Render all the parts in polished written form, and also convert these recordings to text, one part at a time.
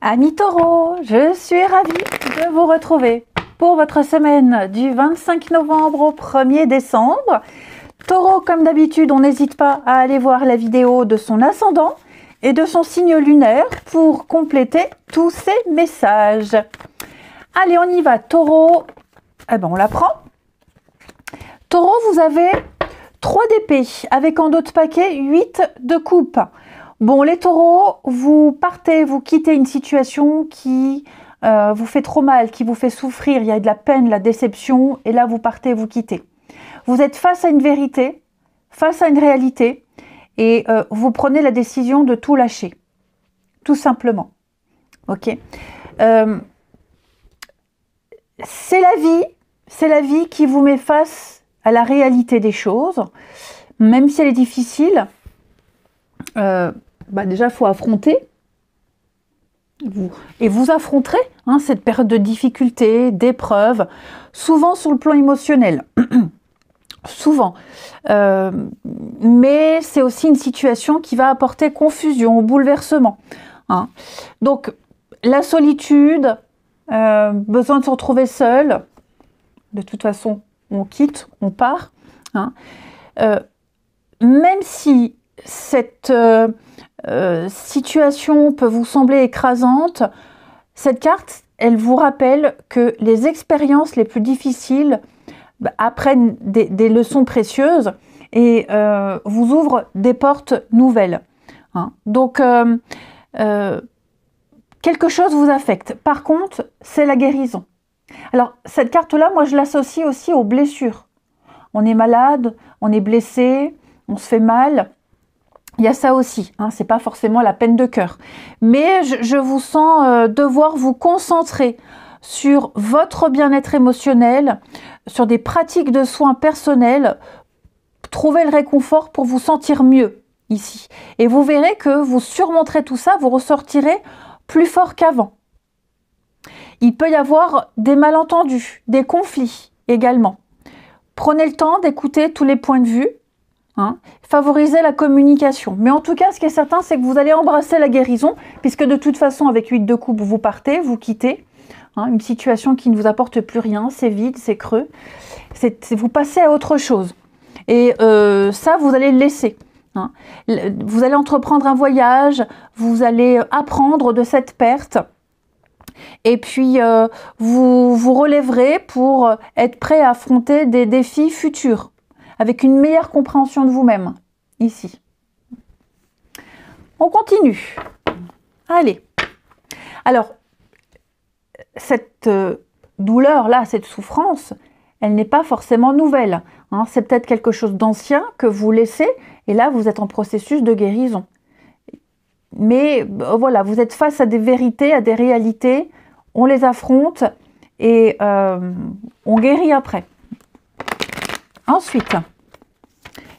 Amis taureaux, je suis ravie de vous retrouver pour votre semaine du 25 novembre au 1er décembre. Taureau, comme d'habitude, on n'hésite pas à aller voir la vidéo de son ascendant et de son signe lunaire pour compléter tous ces messages. Allez, on y va. Taureau, on la prend. Taureau, vous avez 3 d'épée avec en dos de paquet 8 de coupe. Bon, les taureaux, vous partez, vous quittez une situation qui vous fait trop mal, qui vous fait souffrir, il y a de la peine, la déception, et là vous partez, vous quittez. Vous êtes face à une vérité, face à une réalité, et vous prenez la décision de tout lâcher, tout simplement. Ok. C'est la vie qui vous met face à la réalité des choses, même si elle est difficile. Déjà, il faut affronter. Vous affronterez cette période de difficulté, d'épreuve, souvent sur le plan émotionnel. Souvent. Mais c'est aussi une situation qui va apporter confusion, bouleversement. Donc, la solitude, besoin de se retrouver seul. De toute façon, on quitte, on part. Même si cette situation peut vous sembler écrasante, cette carte, elle vous rappelle que les expériences les plus difficiles apprennent des leçons précieuses et vous ouvrent des portes nouvelles. Donc, quelque chose vous affecte. Par contre, c'est la guérison. Alors, cette carte-là, moi, je l'associe aussi aux blessures. On est malade, on est blessé, on se fait mal. Il y a ça aussi, c'est pas forcément la peine de cœur. Mais je vous sens devoir vous concentrer sur votre bien-être émotionnel, sur des pratiques de soins personnels, trouver le réconfort pour vous sentir mieux ici. Et vous verrez que vous surmonterez tout ça, vous ressortirez plus fort qu'avant. Il peut y avoir des malentendus, des conflits également. Prenez le temps d'écouter tous les points de vue. Favorisez la communication. Mais en tout cas, ce qui est certain, c'est que vous allez embrasser la guérison, puisque de toute façon, avec 8 de coupe, vous partez, vous quittez. Une situation qui ne vous apporte plus rien, c'est vide, c'est creux. Vous passez à autre chose. Et ça, vous allez le laisser. Vous allez entreprendre un voyage, vous allez apprendre de cette perte. Et puis, vous vous relèverez pour être prêt à affronter des défis futurs, avec une meilleure compréhension de vous-même, ici. On continue. Allez. Alors, cette douleur-là, cette souffrance, elle n'est pas forcément nouvelle. C'est peut-être quelque chose d'ancien que vous laissez, et là, vous êtes en processus de guérison. Mais voilà, vous êtes face à des vérités, à des réalités, on les affronte, et on guérit après. Ensuite,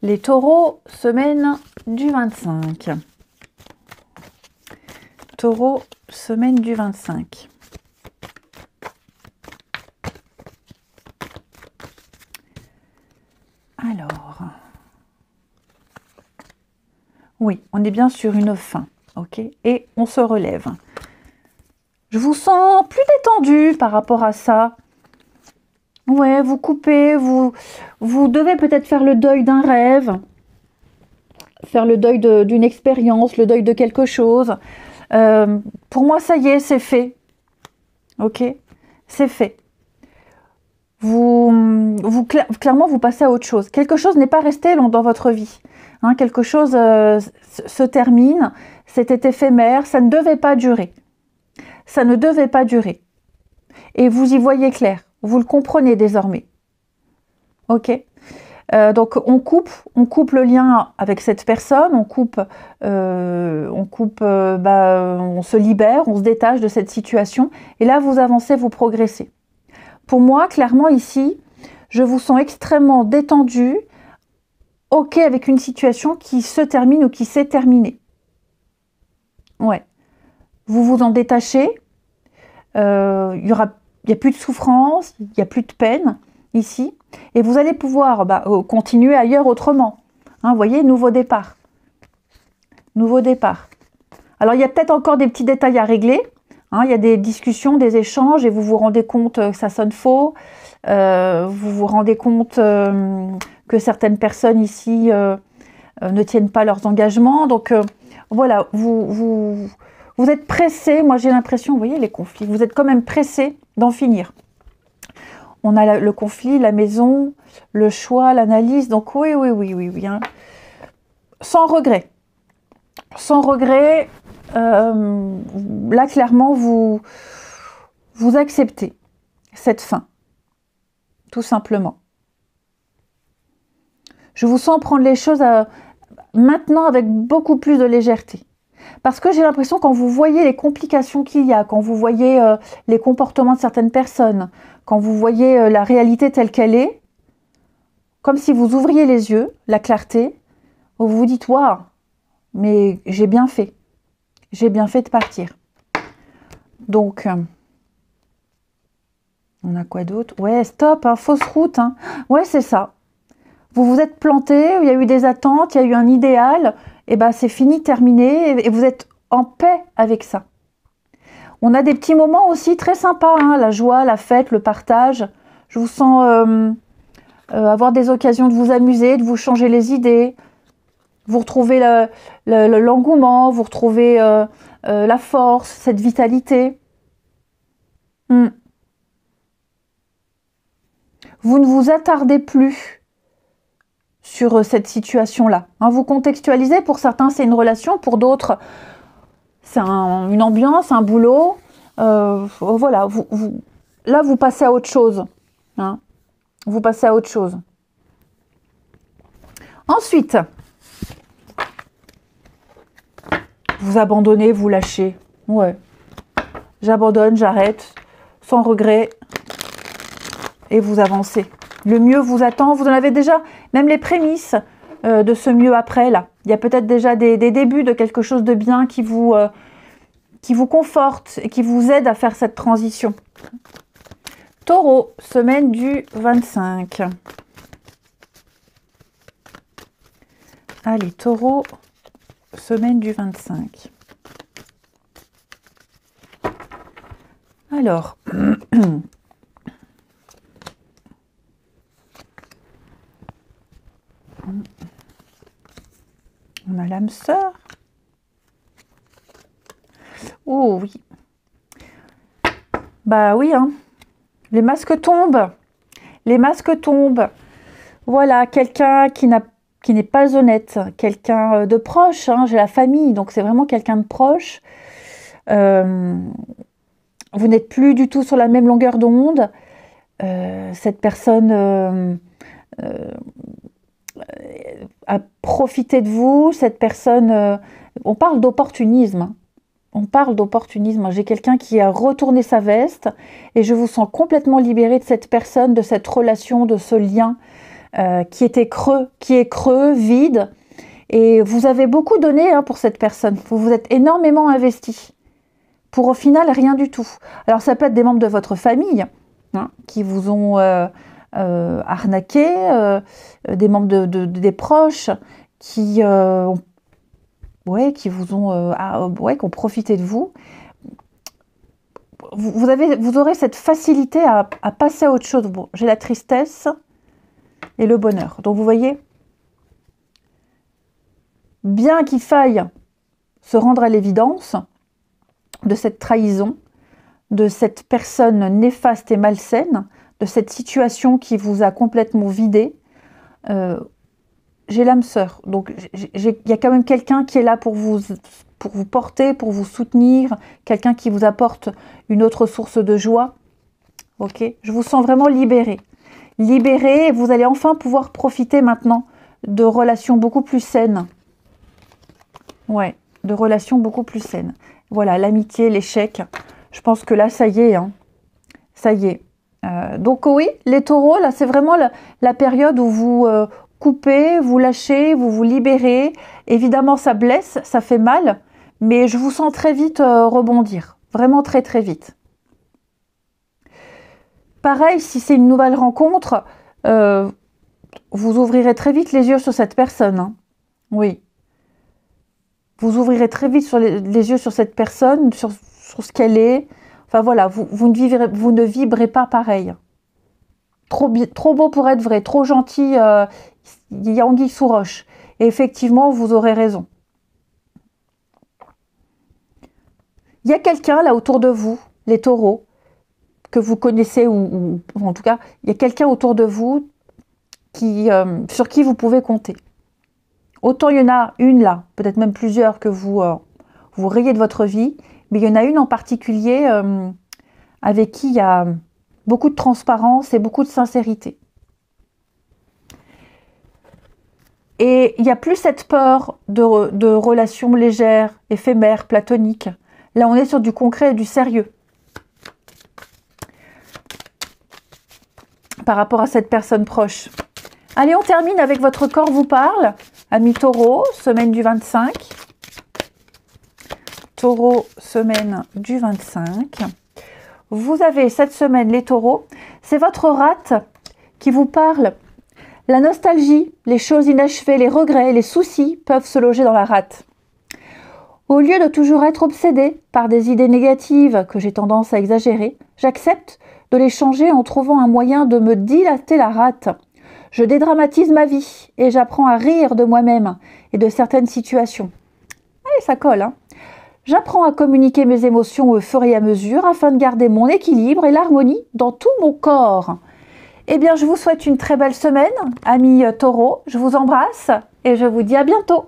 les taureaux, semaine du 25. Taureau, semaine du 25. Alors, oui, on est bien sur une fin, ok, et on se relève. Je vous sens plus détendu par rapport à ça. Ouais, vous coupez, vous devez peut-être faire le deuil d'un rêve, faire le deuil d'une expérience, le deuil de quelque chose. Pour moi, ça y est, c'est fait. Ok, c'est fait. Clairement, vous passez à autre chose. Quelque chose n'est pas resté long dans votre vie. Quelque chose se termine, c'était éphémère, ça ne devait pas durer. Ça ne devait pas durer. Et vous y voyez clair. Vous le comprenez désormais. Ok. Donc on coupe le lien avec cette personne, on se libère, on se détache de cette situation. Et là, vous avancez, vous progressez. Pour moi, clairement ici, je vous sens extrêmement détendu, ok avec une situation qui se termine ou qui s'est terminée. Ouais. Vous vous en détachez. Il n'y a plus de souffrance, il n'y a plus de peine ici. Et vous allez pouvoir continuer ailleurs autrement. Vous voyez, nouveau départ. Nouveau départ. Alors, il y a peut-être encore des petits détails à régler. Hein, il y a des discussions, des échanges et vous vous rendez compte que ça sonne faux. Vous vous rendez compte que certaines personnes ici ne tiennent pas leurs engagements. Donc voilà, vous êtes pressé. Moi j'ai l'impression, vous voyez les conflits, vous êtes quand même pressé d'en finir. On a le conflit, la maison, le choix, l'analyse. Donc oui, hein. Sans regret. Sans regret, là clairement vous acceptez cette fin. Tout simplement. Je vous sens prendre les choses maintenant avec beaucoup plus de légèreté. Parce que j'ai l'impression quand vous voyez les complications qu'il y a, quand vous voyez les comportements de certaines personnes, quand vous voyez la réalité telle qu'elle est, comme si vous ouvriez les yeux, la clarté, vous vous dites « Waouh, mais j'ai bien fait. J'ai bien fait de partir. » Donc, on a quoi d'autre? Ouais, stop, hein, fausse route. Hein. Ouais, c'est ça. Vous vous êtes planté, il y a eu des attentes, il y a eu un idéal, et ben c'est fini, terminé, et vous êtes en paix avec ça. On a des petits moments aussi très sympas, hein, la joie, la fête, le partage. Je vous sens avoir des occasions de vous amuser, de vous changer les idées. Vous retrouvez l'engouement, vous retrouvez la force, cette vitalité. Vous ne vous attardez plus sur cette situation-là. Hein, vous contextualisez, pour certains c'est une relation, pour d'autres c'est une ambiance, un boulot. Voilà, là vous passez à autre chose. Hein, vous passez à autre chose. Ensuite, vous abandonnez, vous lâchez. Ouais, j'abandonne, j'arrête, sans regret, et vous avancez. Le mieux vous attend, vous en avez déjà même les prémices de ce mieux après, là. Il y a peut-être déjà des débuts de quelque chose de bien qui vous conforte et qui vous aide à faire cette transition. Taureau, semaine du 25. Allez, Taureau, semaine du 25. Alors, on a l'âme sœur. Oh oui. Bah oui, hein. Les masques tombent. Les masques tombent. Voilà, quelqu'un qui n'est pas honnête. Quelqu'un de proche. Hein. J'ai la famille, donc c'est vraiment quelqu'un de proche. Vous n'êtes plus du tout sur la même longueur d'onde. Cette personne a profité de vous. Cette personne... on parle d'opportunisme. On parle d'opportunisme. J'ai quelqu'un qui a retourné sa veste et je vous sens complètement libéré de cette personne, de cette relation, de ce lien qui était creux, qui est creux, vide. Et vous avez beaucoup donné hein, pour cette personne. Vous vous êtes énormément investi. Pour au final, rien du tout. Alors ça peut être des membres de votre famille hein, qui vous ont arnaqué, des membres des proches qui qui vous ont qui ont profité de vous. Vous aurez cette facilité à passer à autre chose. Bon, j'ai la tristesse et le bonheur. Donc vous voyez, bien qu'il faille se rendre à l'évidence de cette trahison, de cette personne néfaste et malsaine, de cette situation qui vous a complètement vidé, j'ai l'âme sœur. Donc il y a quand même quelqu'un qui est là pour vous porter, pour vous soutenir, quelqu'un qui vous apporte une autre source de joie. Ok, je vous sens vraiment libéré. Libéré, et vous allez enfin pouvoir profiter maintenant de relations beaucoup plus saines. Ouais, de relations beaucoup plus saines. Voilà, l'amitié, l'échec. Je pense que là, ça y est. Hein. Ça y est. Donc oui, les taureaux, là, c'est vraiment la période où vous coupez, vous lâchez, vous vous libérez. Évidemment, ça blesse, ça fait mal, mais je vous sens très vite rebondir. Vraiment très, très vite. Pareil, si c'est une nouvelle rencontre, vous ouvrirez très vite les yeux sur cette personne. Hein. Oui. Vous ouvrirez très vite les yeux sur cette personne, sur ce qu'elle est. Enfin voilà, vous ne vibrez pas pareil. Trop beau pour être vrai, trop gentil, il y a anguille sous roche. Et effectivement, vous aurez raison. Il y a quelqu'un là autour de vous, les taureaux, que vous connaissez, ou en tout cas, il y a quelqu'un autour de vous sur qui vous pouvez compter. Autant il y en a une là, peut-être même plusieurs que vous rayez de votre vie, mais il y en a une en particulier avec qui il y a beaucoup de transparence et beaucoup de sincérité. Et il n'y a plus cette peur de relations légères, éphémères, platoniques. Là, on est sur du concret et du sérieux. Par rapport à cette personne proche. Allez, on termine avec votre corps vous parle. Amis taureau, semaine du 25. Taureau, semaine du 25. Vous avez cette semaine les taureaux. C'est votre rate qui vous parle. La nostalgie, les choses inachevées, les regrets, les soucis peuvent se loger dans la rate. Au lieu de toujours être obsédé par des idées négatives que j'ai tendance à exagérer, j'accepte de les changer en trouvant un moyen de me dilater la rate. Je dédramatise ma vie et j'apprends à rire de moi-même et de certaines situations. Allez, ça colle, hein. J'apprends à communiquer mes émotions au fur et à mesure afin de garder mon équilibre et l'harmonie dans tout mon corps. Eh bien, je vous souhaite une très belle semaine, amis taureaux. Je vous embrasse et je vous dis à bientôt.